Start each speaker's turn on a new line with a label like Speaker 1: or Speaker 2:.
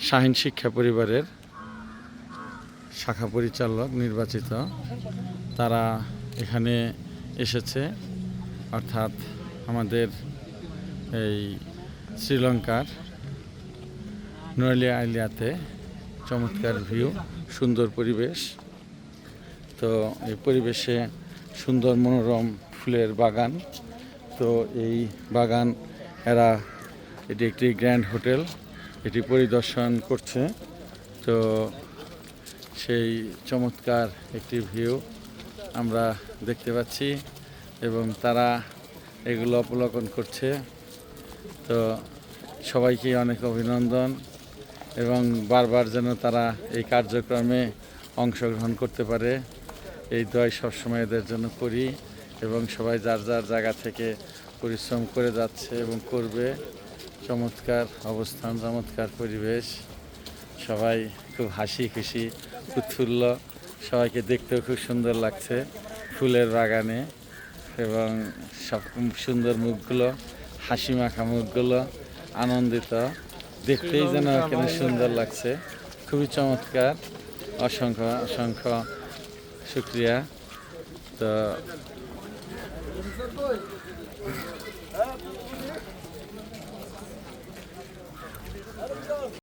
Speaker 1: শাহীন শিক্ষা পরিবারের শাখা পরিচালক নির্বাচিত, তারা এখানে এসেছে। অর্থাৎ আমাদের এই শ্রীলঙ্কার নোয়ালিয়া আইলিয়াতে চমৎকার ভিউ, সুন্দর পরিবেশ। তো এই পরিবেশে সুন্দর মনোরম ফুলের বাগান। তো এই বাগান এটি একটি গ্র্যান্ড হোটেল, এটি পরিদর্শন করছে। তো সেই চমৎকার একটি ভিউ আমরা দেখতে পাচ্ছি এবং তারা এগুলো অবলোকন করছে। তো সবাইকে অনেক অভিনন্দন এবং বারবার যেন তারা এই কার্যক্রমে অংশগ্রহণ করতে পারে, এই দোয়াই সবসময় এদের জন্য করি। এবং সবাই যার যার জায়গা থেকে পরিশ্রম করে যাচ্ছে এবং করবে। চমৎকার অবস্থান, চমৎকার পরিবেশ, সবাই খুব হাসি খুশি উৎফুল্ল, সবাইকে দেখতেও খুব সুন্দর লাগছে ফুলের বাগানে। এবং সব সুন্দর মুখগুলো, হাসি মাখা মুখগুলো, আনন্দিত, দেখতেই যেন এখানে সুন্দর লাগছে। খুবই চমৎকার, অসংখ্য অসংখ্য শুক্রিয়া। তো